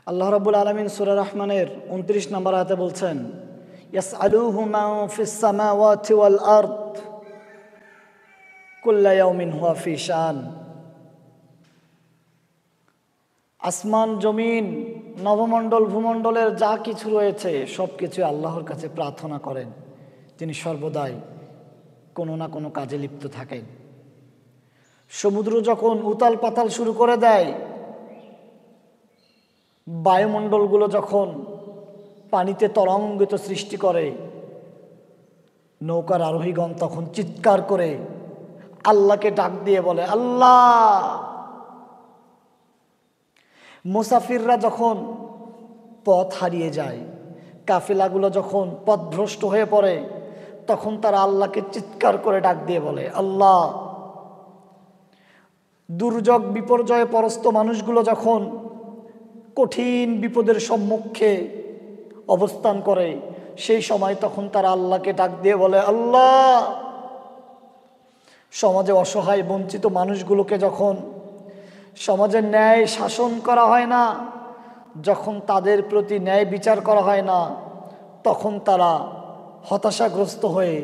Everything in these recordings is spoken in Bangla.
আল্লাহ রাব্বুল আলামিন সূরা রহমানের ২৯ নম্বর আয়াতে বলছেন, ইয়াসআলুহু মান ফিস সামাওয়াতি ওয়াল আরদ কুল্লা ইয়াউমিন হুয়া ফি শান। আসমান জমিন নবমণ্ডল ভূমণ্ডলের যা কিছু রয়েছে সব কিছু আল্লাহর কাছে প্রার্থনা করেন। তিনি সর্বদাই কোনো না কোনো কাজে লিপ্ত থাকেন। সমুদ্র যখন উতাল পাতাল শুরু করে দেয়, বায়ুমণ্ডলগুলো যখন পানিতে তরঙ্গিত সৃষ্টি করে, নৌকার আরোহীগণ তখন চিৎকার করে আল্লাহকে ডাক দিয়ে বলে আল্লাহ। মুসাফিররা যখন পথ হারিয়ে যায়, কাফেলাগুলো যখন পথভ্রষ্ট হয়ে পড়ে, তখন তারা আল্লাহকে চিৎকার করে ডাক দিয়ে বলে আল্লাহ। দুর্যোগ বিপর্যয়ে পরস্ত মানুষগুলো যখন কঠিন বিপদের সম্মুখে অবস্থান করে, সেই সময় তখন তারা আল্লাহকে ডাক দিয়ে বলে আল্লাহ। সমাজে অসহায় বঞ্চিত মানুষগুলোকে যখন সমাজের ন্যায় শাসন করা হয় না, যখন তাদের প্রতি ন্যায় বিচার করা হয় না, তখন তারা হতাশাগ্রস্ত হয়ে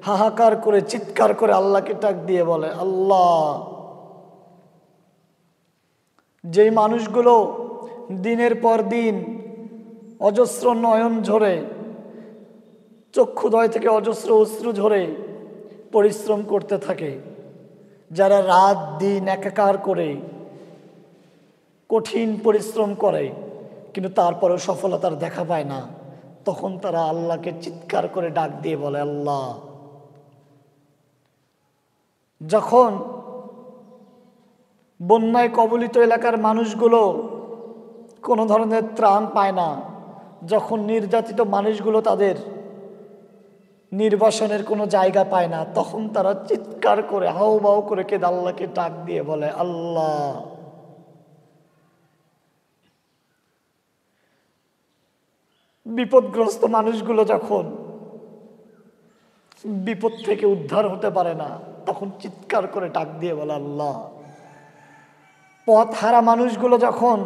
হাহাকার করে চিৎকার করে আল্লাহকে ডাক দিয়ে বলে আল্লাহ। যেই মানুষগুলো দিনের পর দিন অজস্র নয়ন ঝরে, চক্ষুদয় থেকে অজস্র অশ্রু ঝরে পরিশ্রম করতে থাকে, যারা রাত দিন একাকার করে কঠিন পরিশ্রম করে কিন্তু তারপরেও সফলতার দেখা পায় না, তখন তারা আল্লাহকে চিৎকার করে ডাক দিয়ে বলে আল্লাহ। যখন বন্যায় কবলিত এলাকার মানুষগুলো কোনো ধরনের ত্রাণ পায় না, যখন নির্যাতিত মানুষগুলো তাদের নির্বাসনের কোনো জায়গা পায় না, তখন তারা চিৎকার করে হাউমাউ করে কেঁদে আল্লাহকে ডাক দিয়ে বলে আল্লাহ। বিপদগ্রস্ত মানুষগুলো যখন বিপদ থেকে উদ্ধার হতে পারে না, তখন চিৎকার করে ডাক দিয়ে বলে আল্লাহ। পথ হারা মানুষগুলো যখন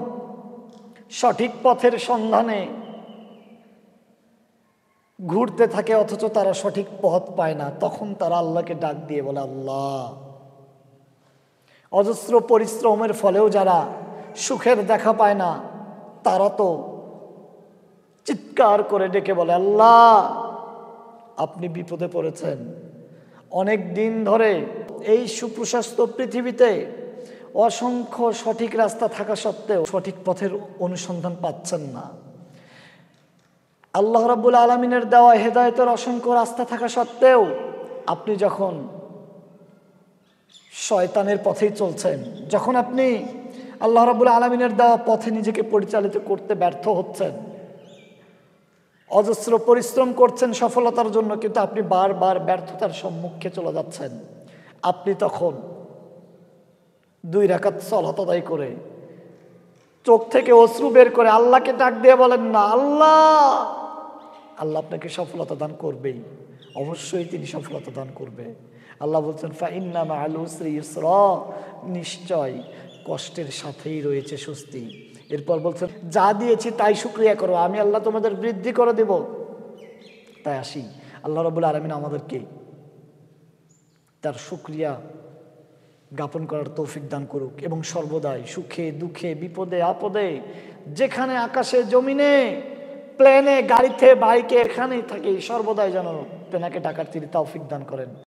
সঠিক পথের সন্ধানে ঘুরতে থাকে অথচ তারা সঠিক পথ পায় না, তখন তারা আল্লাহকে ডাক দিয়ে বলে আল্লাহ। অজস্র পরিশ্রমের ফলেও যারা সুখের দেখা পায় না, তারা তো চিৎকার করে ডেকে বলে আল্লাহ। আপনি বিপদে পড়েছেন, অনেক দিন ধরে এই সুপ্রশস্ত পৃথিবীতে অসংখ্য সঠিক রাস্তা থাকা সত্ত্বেও সঠিক পথের অনুসন্ধান পাচ্ছেন না। আল্লাহ রাব্বুল আলামিনের দেওয়া হেদায়েতের অসংখ্য রাস্তা থাকা সত্ত্বেও আপনি যখন শয়তানের পথেই চলছেন, যখন আপনি আল্লাহ রাব্বুল আলামিনের দেওয়া পথে নিজেকে পরিচালিত করতে ব্যর্থ হচ্ছেন, অজস্র পরিশ্রম করছেন সফলতার জন্য, কিন্তু আপনি বারবার ব্যর্থতার সম্মুখে চলে যাচ্ছেন, আপনি তখন 2 রাকাত সালাত আদায় করে চোখ থেকে অশ্রু বের করে আল্লাহকে ডাক দিয়ে বলেন না আল্লাহ। আল্লাহ আপনাকে সফলতা দান করবেই, অবশ্যই তিনি সফলতা দান করবে। আল্লাহ বলছেন ফাইন্না মাআল উসরি ইউসরা, নিশ্চয় কষ্টের সাথেই রয়েছে স্বস্তি। এরপর বলছেন যা দিয়েছি তাই শুকরিয়া করো, আমি আল্লাহ তোমাদের বৃদ্ধি করে দেব। তাই আসি, আল্লাহ রাব্বুল আলামিন আমাদেরকে তার শুকরিয়া জ্ঞাপন করার তৌফিক দান করুক এবং সর্বদাই সুখে দুঃখে বিপদে আপদে, যেখানে আকাশে জমিনে প্লেনে গাড়িতে বাইকে এখানেই থাকি, সর্বদাই যেন তেনাকে ডাকার তিনি তৌফিক দান করেন।